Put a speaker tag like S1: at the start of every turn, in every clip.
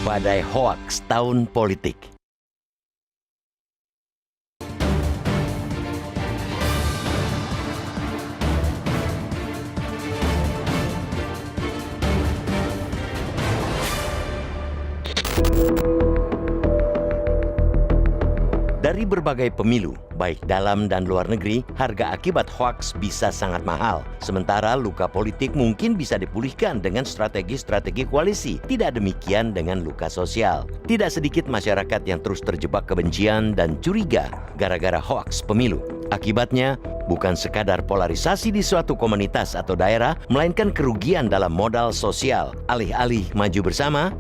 S1: Badai hoaks tahun politik. Dari berbagai pemilu, baik dalam dan luar negeri, harga akibat hoaks bisa sangat mahal. Sementara luka politik mungkin bisa dipulihkan dengan strategi-strategi koalisi. Tidak demikian dengan luka sosial. Tidak sedikit masyarakat yang terus terjebak kebencian dan curiga gara-gara hoaks pemilu. Akibatnya, bukan sekadar polarisasi di suatu komunitas atau daerah, melainkan kerugian dalam modal sosial. Alih-alih maju bersama,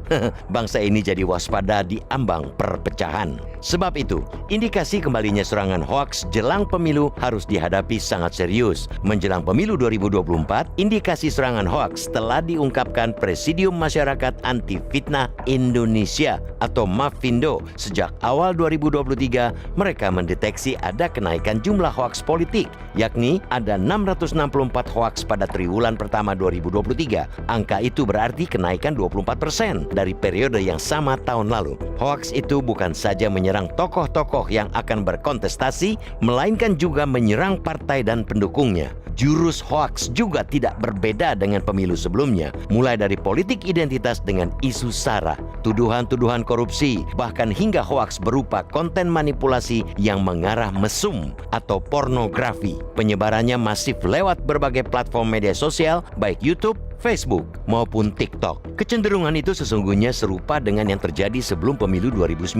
S1: bangsa ini jadi waspada di ambang perpecahan. Sebab itu, indikasi kembalinya serangan hoaks jelang pemilu harus dihadapi sangat serius. Menjelang pemilu 2024, indikasi serangan hoaks telah diungkapkan Presidium Masyarakat Anti Fitnah Indonesia atau MAFINDO. Sejak awal 2023, mereka mendeteksi ada kenaikan jumlah hoaks politik, yakni ada 664 hoaks pada triwulan pertama 2023. Angka itu berarti kenaikan 24% dari periode yang sama tahun lalu. Hoaks itu bukan saja menyerang tokoh-tokoh yang akan berkontestasi, melainkan juga menyerang partai dan pendukungnya. Jurus hoaks juga tidak berbeda dengan pemilu sebelumnya, mulai dari politik identitas dengan isu SARA, tuduhan-tuduhan korupsi, bahkan hingga hoaks berupa konten manipulasi yang mengarah mesum atau pornografi. Penyebarannya masif lewat berbagai platform media sosial, baik YouTube, Facebook, maupun TikTok. Kecenderungan itu sesungguhnya serupa dengan yang terjadi sebelum pemilu 2019,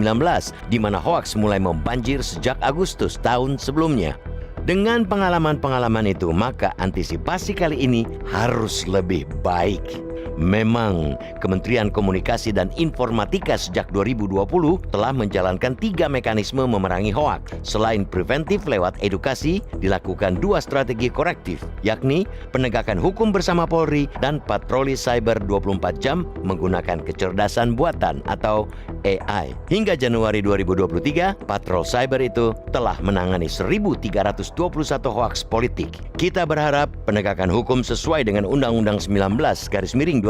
S1: di mana hoaks mulai membanjir sejak Agustus tahun sebelumnya. Dengan pengalaman-pengalaman itu, maka antisipasi kali ini harus lebih baik. Memang, Kementerian Komunikasi dan Informatika sejak 2020 telah menjalankan 3 mekanisme memerangi hoaks. Selain preventif lewat edukasi, dilakukan 2 strategi korektif, yakni penegakan hukum bersama Polri dan patroli cyber 24 jam menggunakan kecerdasan buatan atau AI. Hingga Januari 2023, patrol cyber itu telah menangani 1.321 hoaks politik. Kita berharap penegakan hukum sesuai dengan Undang-Undang 19/2016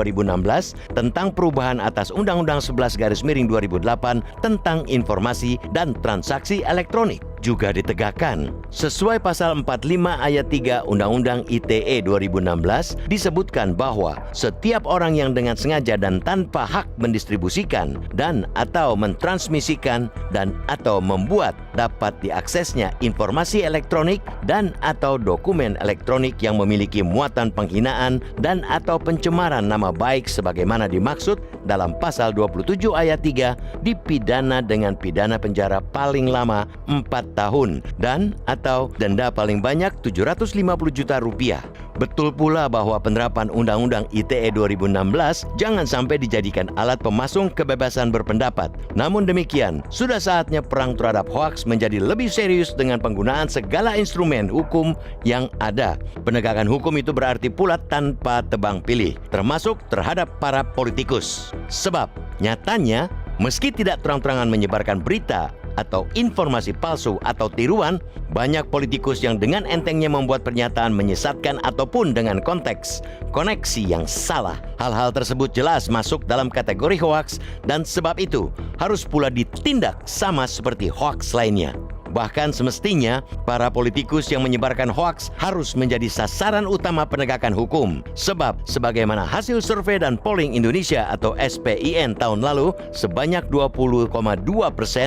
S1: tentang perubahan atas Undang-Undang 11/2008 tentang informasi dan transaksi elektronik juga ditegakkan. Sesuai pasal 45 ayat 3 Undang-Undang ITE 2016 disebutkan bahwa setiap orang yang dengan sengaja dan tanpa hak mendistribusikan dan atau mentransmisikan dan atau membuat dapat diaksesnya informasi elektronik dan atau dokumen elektronik yang memiliki muatan penghinaan dan atau pencemaran nama baik sebagaimana dimaksud dalam pasal 27 ayat 3 dipidana dengan pidana penjara paling lama 4 tahun dan atau denda paling banyak 750 juta rupiah. Betul pula bahwa penerapan Undang-Undang ITE 2016 jangan sampai dijadikan alat pemasung kebebasan berpendapat. Namun demikian, sudah saatnya perang terhadap hoaks menjadi lebih serius dengan penggunaan segala instrumen hukum yang ada. Penegakan hukum itu berarti pula tanpa tebang pilih, termasuk terhadap para politikus. Sebab nyatanya, meski tidak terang-terangan menyebarkan berita atau informasi palsu atau tiruan, banyak politikus yang dengan entengnya membuat pernyataan menyesatkan ataupun dengan koneksi yang salah. Hal-hal tersebut jelas masuk dalam kategori hoaks dan sebab itu harus pula ditindak sama seperti hoaks lainnya. Bahkan semestinya, para politikus yang menyebarkan hoaks harus menjadi sasaran utama penegakan hukum. Sebab, sebagaimana hasil survei dan polling Indonesia atau SPIN tahun lalu, sebanyak 20,2%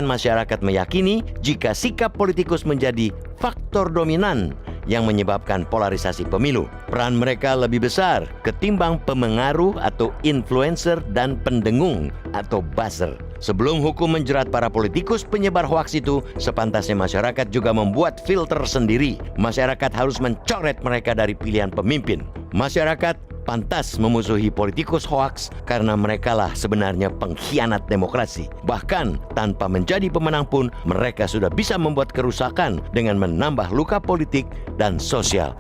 S1: masyarakat meyakini jika sikap politikus menjadi faktor dominan yang menyebabkan polarisasi pemilu. Peran mereka lebih besar ketimbang pemengaruh atau influencer dan pendengung atau buzzer. Sebelum hukum menjerat para politikus penyebar hoaks itu, sepantasnya masyarakat juga membuat filter sendiri. Masyarakat harus mencoret mereka dari pilihan pemimpin. Masyarakat pantas memusuhi politikus hoaks karena merekalah sebenarnya pengkhianat demokrasi. Bahkan tanpa menjadi pemenang pun, mereka sudah bisa membuat kerusakan dengan menambah luka politik dan sosial.